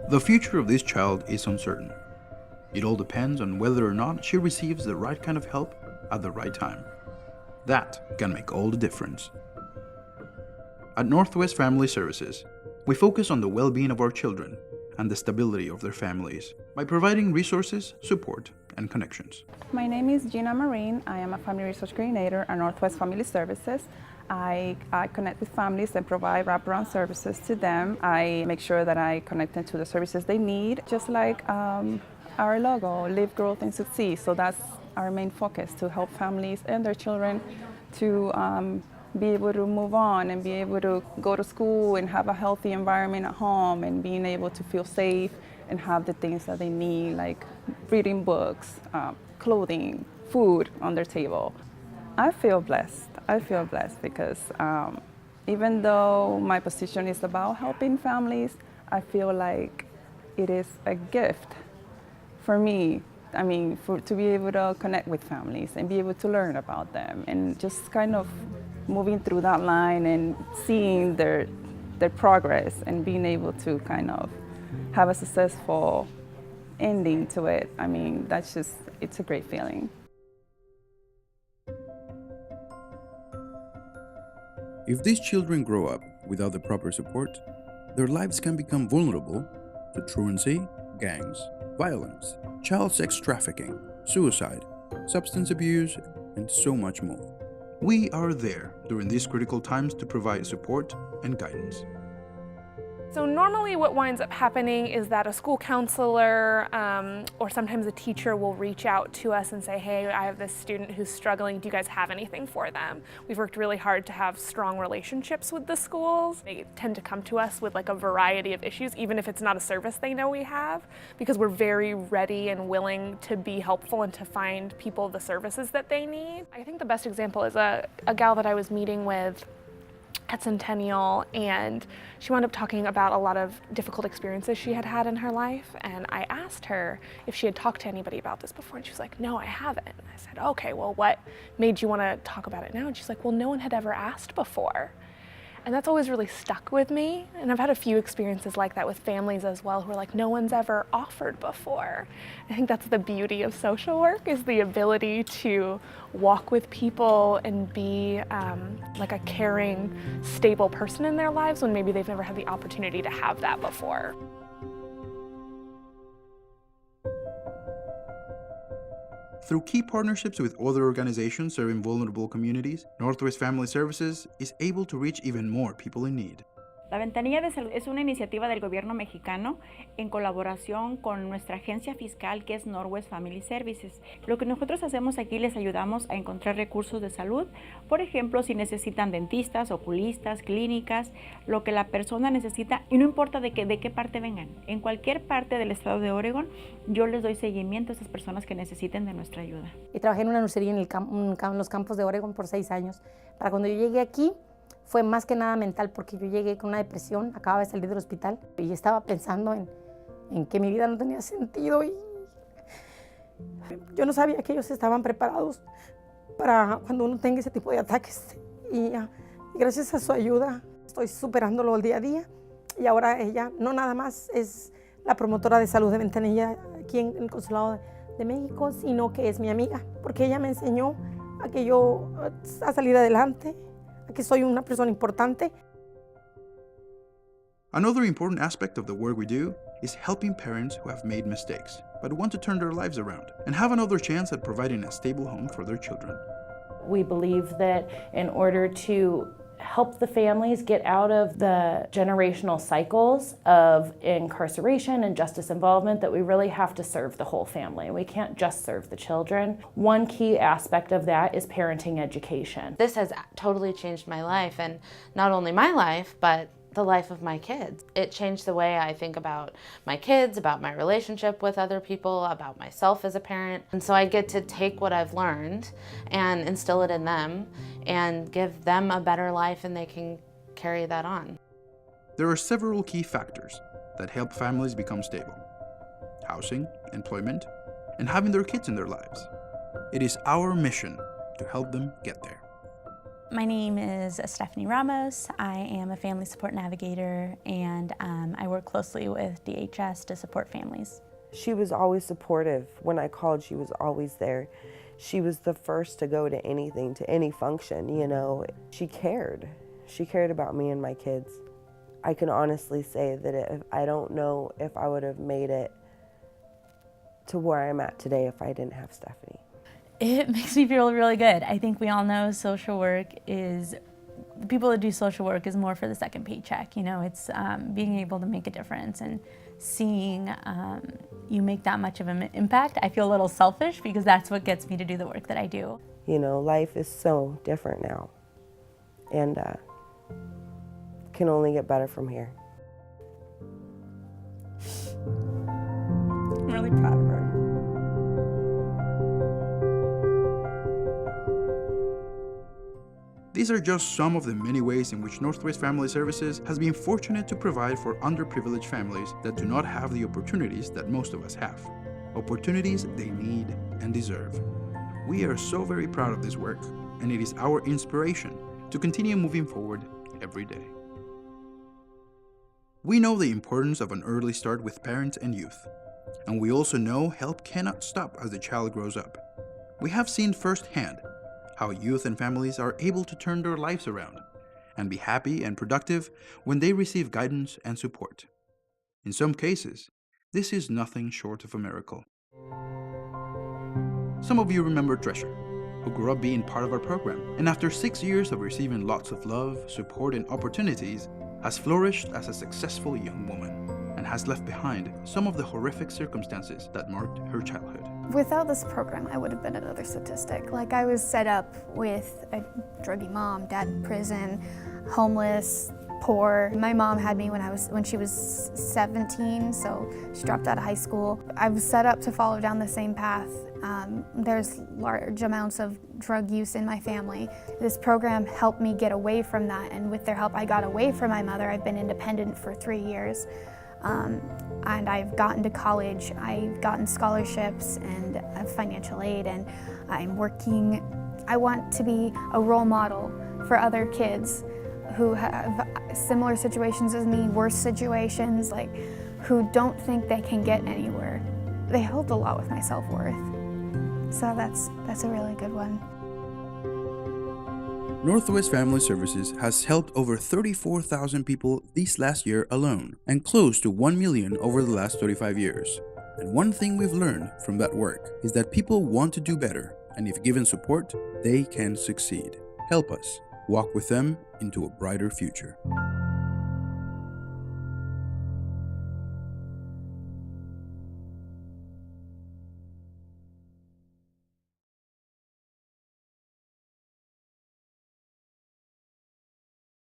The future of this child is uncertain. It all depends on whether or not she receives the right kind of help at the right time. That can make all the difference. At Northwest Family Services, we focus on the well-being of our children and the stability of their families by providing resources, support, and connections. My name is Gina Marine. I am a Family Resource Coordinator at Northwest Family Services. I connect with families and provide wraparound services to them. I make sure that I connect them to the services they need, just like our logo, Live, Growth, and Succeed. So that's our main focus, to help families and their children to be able to move on and be able to go to school and have a healthy environment at home and being able to feel safe and have the things that they need, like reading books, clothing, food on their table. I feel blessed. I feel blessed because even though my position is about helping families, I feel like it is a gift for me. I mean, to be able to connect with families and be able to learn about them and just kind of moving through that line and seeing their progress and being able to kind of have a successful ending to it. I mean, it's a great feeling. If these children grow up without the proper support, their lives can become vulnerable to truancy, gangs, violence, child sex trafficking, suicide, substance abuse, and so much more. We are there during these critical times to provide support and guidance. So normally what winds up happening is that a school counselor or sometimes a teacher will reach out to us and say, hey, I have this student who's struggling, do you guys have anything for them? We've worked really hard to have strong relationships with the schools. They tend to come to us with like a variety of issues, even if it's not a service they know we have, because we're very ready and willing to be helpful and to find people the services that they need. I think the best example is a gal that I was meeting with at Centennial, and she wound up talking about a lot of difficult experiences she had had in her life, and I asked her if she had talked to anybody about this before, and she was like, no, I haven't. And I said, okay, well, what made you want to talk about it now? And she's like, well, no one had ever asked before. And that's always really stuck with me, and I've had a few experiences like that with families as well, who are like, no one's ever offered before. I think that's the beauty of social work, is the ability to walk with people and be like a caring, stable person in their lives when maybe they've never had the opportunity to have that before. Through key partnerships with other organizations serving vulnerable communities, Northwest Family Services is able to reach even more people in need. La Ventanilla de Salud es una iniciativa del gobierno mexicano en colaboración con nuestra agencia fiscal, que es Northwest Family Services. Lo que nosotros hacemos aquí, les ayudamos a encontrar recursos de salud. Por ejemplo, si necesitan dentistas, oculistas, clínicas, lo que la persona necesita, y no importa de qué parte vengan. En cualquier parte del estado de Oregon, yo les doy seguimiento a esas personas que necesiten de nuestra ayuda. Y trabajé en una nursería en los campos de Oregon por 6 años. Para cuando yo llegué aquí, fue más que nada mental, porque yo llegué con una depresión, acababa de salir del hospital y estaba pensando en que mi vida no tenía sentido, y yo no sabía que ellos estaban preparados para cuando uno tenga ese tipo de ataques, y gracias a su ayuda estoy superándolo el día a día, y ahora ella no nada más es la promotora de salud de Ventanilla aquí en el Consulado de México, sino que es mi amiga, porque ella me enseñó a que yo a salir adelante, que soy una persona importante. Another important aspect of the work we do is helping parents who have made mistakes but want to turn their lives around and have another chance at providing a stable home for their children. We believe that in order to help the families get out of the generational cycles of incarceration and justice involvement, that we really have to serve the whole family. We can't just serve the children. One key aspect of that is parenting education. This has totally changed my life, and not only my life, but the life of my kids. It changed the way I think about my kids, about my relationship with other people, about myself as a parent. And so I get to take what I've learned and instill it in them and give them a better life, and they can carry that on. There are several key factors that help families become stable: housing, employment, and having their kids in their lives. It is our mission to help them get there. My name is Stephanie Ramos. I am a family support navigator, and I work closely with DHS to support families. She was always supportive. When I called, she was always there. She was the first to go to anything, to any function, you know. She cared. She cared about me and my kids. I can honestly say that I don't know if I would have made it to where I'm at today if I didn't have Stephanie. It makes me feel really good. I think we all know social work is, the people that do social work is more for the second paycheck. You know, it's being able to make a difference and seeing you make that much of an impact. I feel a little selfish because that's what gets me to do the work that I do. You know, life is so different now, and can only get better from here. I'm really proud of her. These are just some of the many ways in which Northwest Family Services has been fortunate to provide for underprivileged families that do not have the opportunities that most of us have. Opportunities they need and deserve. We are so very proud of this work, and it is our inspiration to continue moving forward every day. We know the importance of an early start with parents and youth, and we also know help cannot stop as the child grows up. We have seen firsthand how youth and families are able to turn their lives around and be happy and productive when they receive guidance and support. In some cases, this is nothing short of a miracle. Some of you remember Treasure, who grew up being part of our program, and after 6 years of receiving lots of love, support, and opportunities, has flourished as a successful young woman and has left behind some of the horrific circumstances that marked her childhood. Without this program, I would have been another statistic. Like, I was set up with a druggy mom, dad in prison, homeless, poor. My mom had me when she was 17, so she dropped out of high school. I was set up to follow down the same path. There's large amounts of drug use in my family. This program helped me get away from that, and with their help, I got away from my mother. I've been independent for 3 years. And I've gotten to college, I've gotten scholarships and financial aid, and I'm working. I want to be a role model for other kids who have similar situations as me, worse situations, like who don't think they can get anywhere. They helped a lot with my self-worth. So that's a really good one. Northwest Family Services has helped over 34,000 people this last year alone, and close to 1 million over the last 35 years. And one thing we've learned from that work is that people want to do better, and if given support, they can succeed. Help us walk with them into a brighter future.